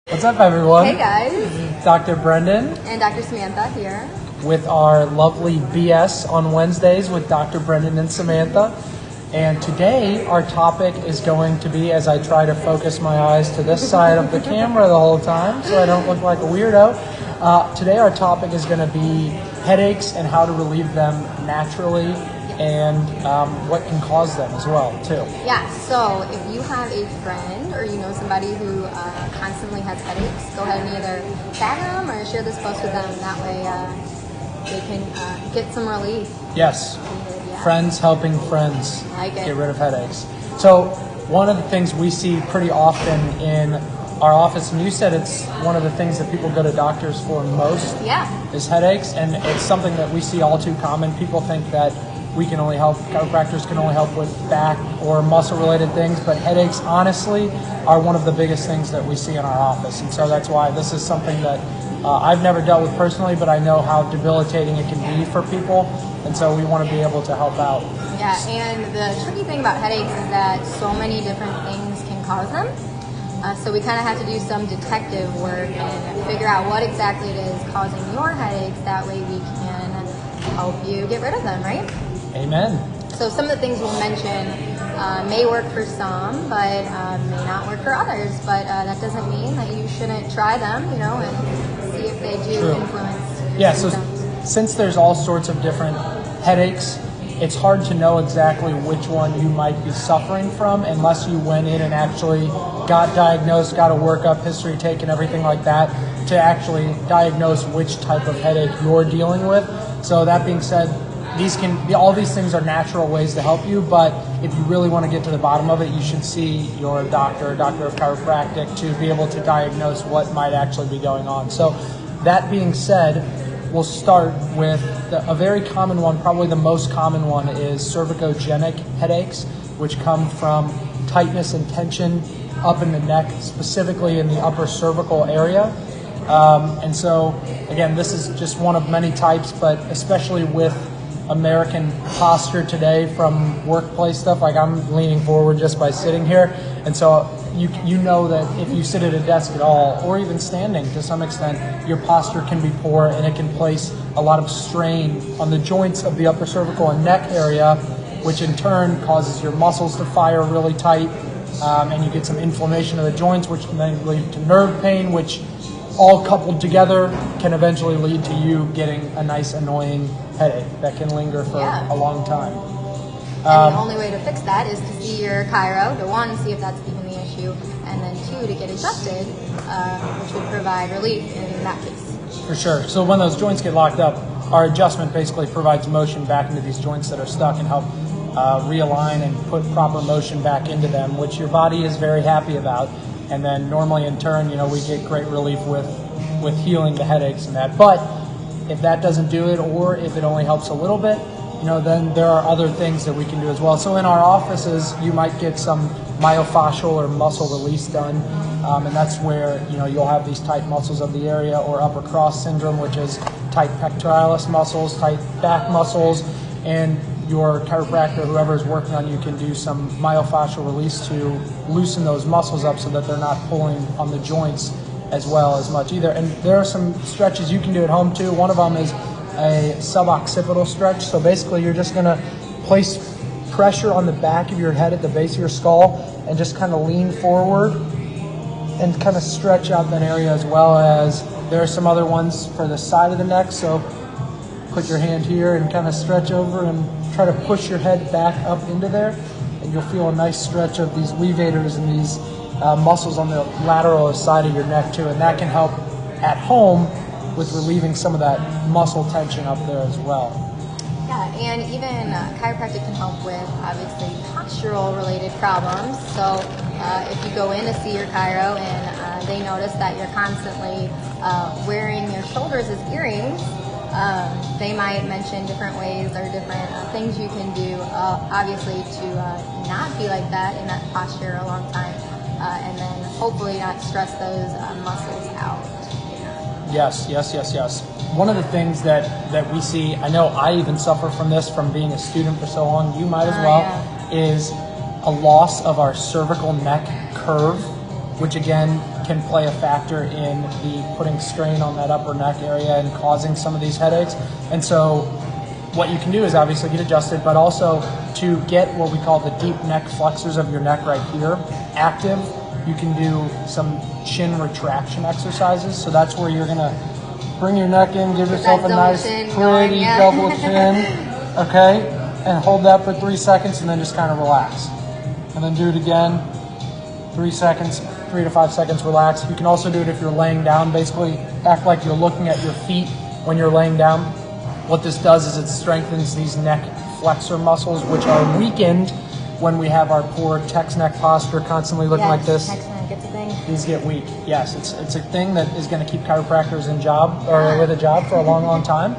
What's up, everyone? Hey guys, Dr. Brendan and Dr. Samantha here. with our lovely BS on Wednesdays with Dr. Brendan and Samantha. And today our topic is going to be, as I try to focus my eyes to this side of the camera the whole time so I don't look like a weirdo. Today our topic is going to be headaches and how to relieve them naturally and what can cause them as well, too. Yeah, so if you have a friend or you know somebody who constantly has headaches, go ahead and either tag them or share this post with them. That way they can get some relief. Yes. Yeah. Friends helping friends Like it. get rid of headaches. So one of the things we see pretty often in our office, and you said it's one of the things that people go to doctors for most, is headaches, and it's something that we see all too common. People think that we can only help, chiropractors can only help with back or muscle related things, but headaches honestly are one of the biggest things that we see in our office. And so that's why this is something that I've never dealt with personally, but I know how debilitating it can be for people. And so we want to be able to help out. Yeah, and the tricky thing about headaches is that so many different things can cause them. So we kind of have to do some detective work and figure out what exactly it is causing your headaches. That way we can help you get rid of them, right? Amen. So some of the things we'll mention may work for some, but may not work for others. But that doesn't mean that you shouldn't try them, and see if they do True. influence your Yeah, so symptoms. since there's all sorts of different headaches, it's hard to know exactly which one you might be suffering from unless you went in and actually got diagnosed, got a workup, history taken, everything like that, to actually diagnose which type of headache you're dealing with. So that being said, all these things are natural ways to help you, but if you really want to get to the bottom of it, you should see your doctor of chiropractic to be able to diagnose what might actually be going on. So that being said, we'll start with a very common one, probably the most common one, is cervicogenic headaches, which come from tightness and tension up in the neck, specifically in the upper cervical area. And so, again, this is just one of many types, but especially with American posture today from workplace stuff, like I'm leaning forward just by sitting here, and so you know that if you sit at a desk at all, or even standing to some extent, your posture can be poor and it can place a lot of strain on the joints of the upper cervical and neck area, which in turn causes your muscles to fire really tight, and you get some inflammation of the joints, which can then lead to nerve pain, which all coupled together can eventually lead to you getting a nice annoying headache that can linger for a long time. And the only way to fix that is to see your chiro, to one, see if that's even the issue, and then two, to get adjusted, which would provide relief in that case. For sure. So when those joints get locked up, our adjustment basically provides motion back into these joints that are stuck and help realign and put proper motion back into them, which your body is very happy about. And then normally in turn, we get great relief with healing the headaches and that. But if that doesn't do it, or if it only helps a little bit, then there are other things that we can do as well. So in our offices, you might get some myofascial or muscle release done, and that's where you'll have these tight muscles of the area, or upper cross syndrome, which is tight pectoralis muscles, tight back muscles, and your chiropractor, whoever is working on you, can do some myofascial release to loosen those muscles up so that they're not pulling on the joints as well as much either. And there are some stretches you can do at home too. One of them is a suboccipital stretch. So basically you're just going to place pressure on the back of your head at the base of your skull and just kind of lean forward and kind of stretch out that area, as well as there are some other ones for the side of the neck. So put your hand here and kind of stretch over and try to push your head back up into there, and you'll feel a nice stretch of these levators and these muscles on the lateral side of your neck too, and that can help at home with relieving some of that muscle tension up there as well. Yeah, and even chiropractic can help with, obviously, postural related problems. So if you go in to see your chiro and they notice that you're constantly wearing your shoulders as earrings, they might mention different ways or different things you can do, obviously, to not be like that in that posture a long time, and then hopefully not stress those muscles out. Yes. One of the things that we see, I know I even suffer from this from being a student for so long, you might as well, is a loss of our cervical neck curve, which again can play a factor in the putting strain on that upper neck area and causing some of these headaches. And so what you can do is obviously get adjusted, but also to get what we call the deep neck flexors of your neck right here active, you can do some chin retraction exercises. So that's where you're gonna bring your neck in, give yourself a nice pretty double chin, okay? And hold that for 3 seconds and then just kind of relax. And then do it again, 3 seconds, 3 to 5 seconds, relax. You can also do it if you're laying down, basically act like you're looking at your feet when you're laying down. What this does is it strengthens these neck flexor muscles, which are weakened when we have our poor text neck posture, constantly looking like this. Text neck, it's a thing. These get weak. Yes, it's a thing that is going to keep chiropractors with a job for a long, long time.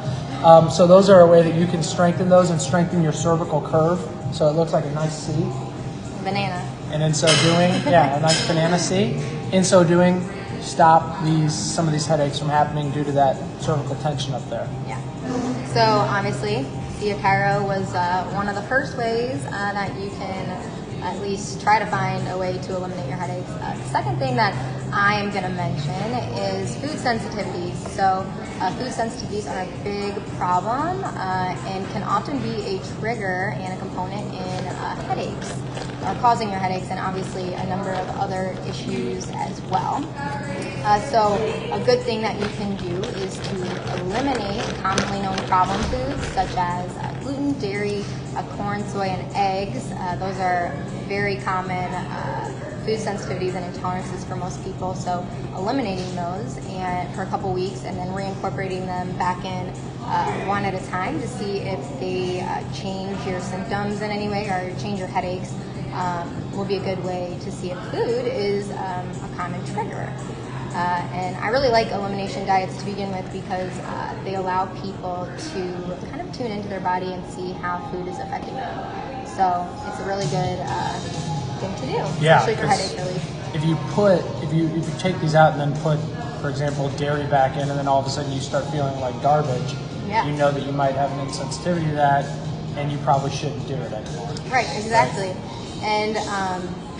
So those are a way that you can strengthen those and strengthen your cervical curve, so it looks like a nice C. Banana. And in so doing, a nice banana C. In so doing, stop some of these headaches from happening due to that cervical tension up there. Yeah. So obviously, see a chiro was one of the first ways that you can at least try to find a way to eliminate your headaches. The second thing that I am going to mention is food sensitivities. So food sensitivities are a big problem and can often be a trigger and a component in headaches, or causing your headaches, and obviously a number of other issues as well. So a good thing that you can do is to eliminate commonly known problem foods such as gluten, dairy, corn, soy, and eggs. Those are very common food sensitivities and intolerances for most people. So eliminating those and for a couple weeks and then reincorporating them back in one at a time to see if they change your symptoms in any way or change your headaches will be a good way to see if food is a common trigger. And I really like elimination diets to begin with because they allow people to kind of tune into their body and see how food is affecting them. So it's a really good thing to do, especially for headache relief. If you take these out and then put, for example, dairy back in, and then all of a sudden you start feeling like garbage, you know that you might have an insensitivity to that, and you probably shouldn't do it anymore. Right, exactly. And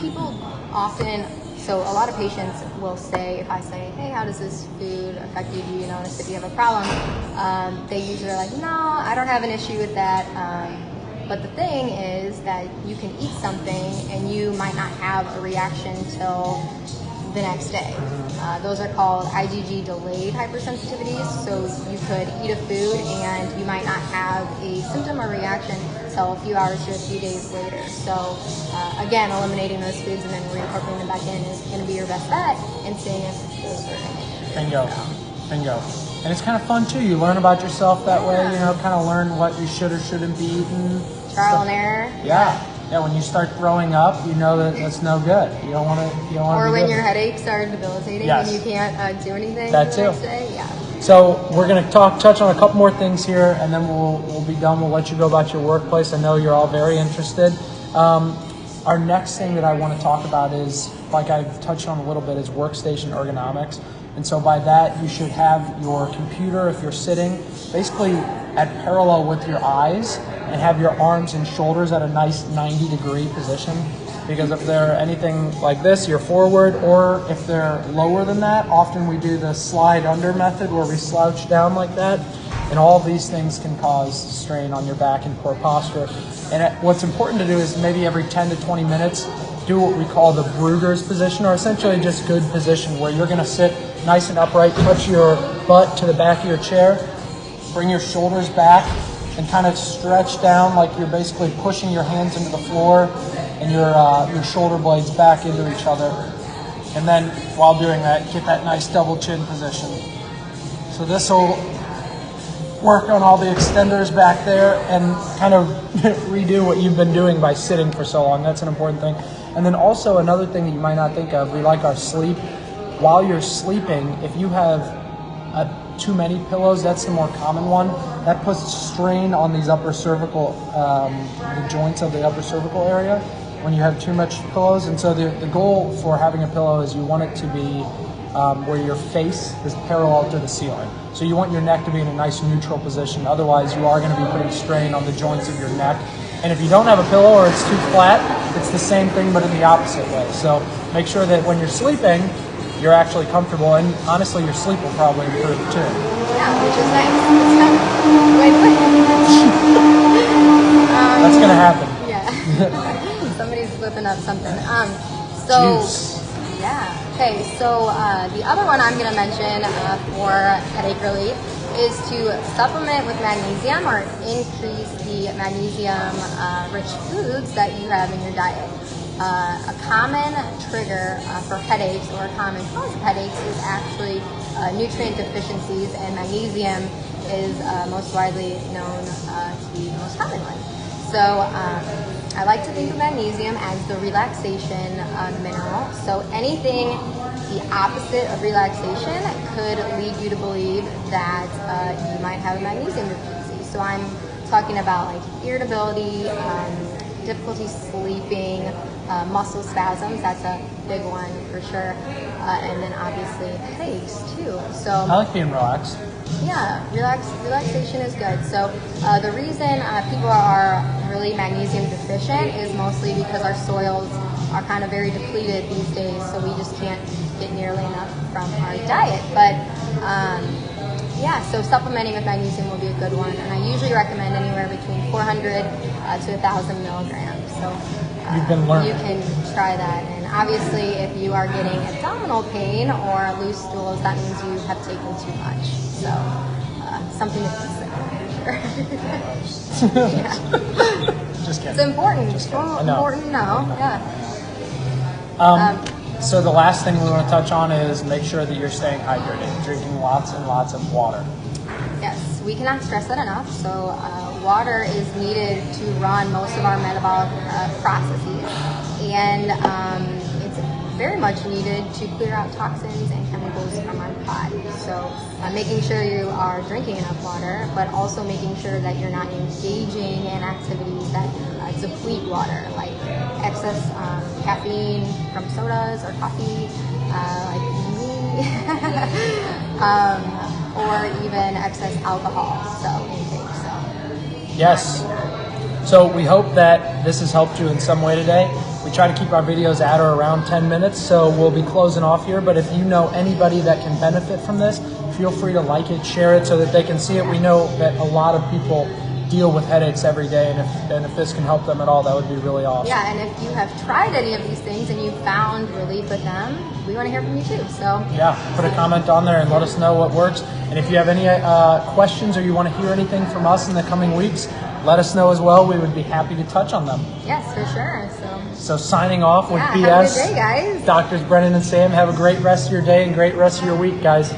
people often, so a lot of patients will say, if I say, hey, how does this food affect you? Do you notice if you have a problem? They usually are like, no, I don't have an issue with that. But the thing is that you can eat something and you might not have a reaction till the next day. Those are called IgG delayed hypersensitivities. So you could eat a food and you might not have a symptom or reaction till a few hours to a few days later. So again, eliminating those foods and then reincorporating them back in is going to be your best bet, and seeing if those are going to Bingo. And it's kind of fun too. You learn about yourself that way, kind of learn what you should or shouldn't be eating. Trial and error. Yeah, when you start throwing up, you know that that's no good. You don't want to. Or when your headaches are debilitating and you can't do anything that the next day. Yeah. So we're going to touch on a couple more things here, and then we'll be done. We'll let you go about your workplace. I know you're all very interested. Our next thing that I want to talk about is, like I've touched on a little bit, is workstation ergonomics. And so by that, you should have your computer, if you're sitting, basically at parallel with your eyes, and have your arms and shoulders at a nice 90-degree position. Because if they're anything like this, you're forward, or if they're lower than that, often we do the slide under method where we slouch down like that. And all of these things can cause strain on your back and poor posture. And what's important to do is maybe every 10 to 20 minutes, do what we call the Brugger's position, or essentially just good position, where you're going to sit nice and upright, touch your butt to the back of your chair, bring your shoulders back, and kind of stretch down like you're basically pushing your hands into the floor and your shoulder blades back into each other. And then while doing that, get that nice double chin position. So this will work on all the extenders back there and kind of redo what you've been doing by sitting for so long. That's an important thing. And then also another thing that you might not think of, we like our sleep. While you're sleeping, if you have too many pillows, that's the more common one. That puts strain on these upper cervical, the joints of the upper cervical area when you have too much pillows. And so the goal for having a pillow is you want it to be where your face is parallel to the ceiling. So you want your neck to be in a nice neutral position. Otherwise, you are going to be putting strain on the joints of your neck. And if you don't have a pillow or it's too flat, it's the same thing but in the opposite way. So make sure that when you're sleeping, you're actually comfortable, and honestly, your sleep will probably improve too. Yeah, which is nice. Wait. That's gonna happen. Yeah. Somebody's whipping up something. So Juice. yeah. Okay. So the other one I'm gonna mention for headache relief is to supplement with magnesium or increase the magnesium-rich foods that you have in your diet. A common trigger for headaches or a common cause of headaches is actually nutrient deficiencies, and magnesium is most widely known to be the most common one. So I like to think of magnesium as the relaxation mineral. So anything the opposite of relaxation could lead you to believe that you might have a magnesium deficiency. So I'm talking about like irritability, difficulty sleeping, muscle spasms, that's a big one for sure, and then obviously headaches too. So I like being relaxed. yeah, relaxation is good. So the reason people are really magnesium deficient is mostly because our soils are kind of very depleted these days, so we just can't get nearly enough from our diet. But yeah, so supplementing with magnesium will be a good one, and I usually recommend anywhere between 400 to 1,000 milligrams. So You've been learning. you can try that. And obviously, if you are getting abdominal pain or loose stools, that means you have taken too much. So something to consider. Yeah. Just kidding. It's important. Just kidding. I It's know. important to know. Yeah. So the last thing we want to touch on is make sure that you're staying hydrated, drinking lots and lots of water. Yes, we cannot stress that enough. So water is needed to run most of our metabolic processes, and it's very much needed to clear out toxins and chemicals from our body. So making sure you are drinking enough water, but also making sure that you're not engaging in activities that deplete water, like excess caffeine from sodas or coffee, like me, or even excess alcohol intake. So Yes. So we hope that this has helped you in some way today. We try to keep our videos at or around 10 minutes, so we'll be closing off here. But if you know anybody that can benefit from this, feel free to like it, share it so that they can see it. We know that a lot of people deal with headaches every day, and if this can help them at all, that would be really awesome. yeah, and if you have tried any of these things and you found relief with them, we want to hear from you too. So Yeah, put a comment on there and let us know what works. And if you have any questions or you want to hear anything from us in the coming weeks, let us know as well. We would be happy to touch on them. yes, for sure. So signing off with Yeah, BS. have a good day, guys. Doctors Brennan and Sam, have a great rest of your day and great rest of your week, guys.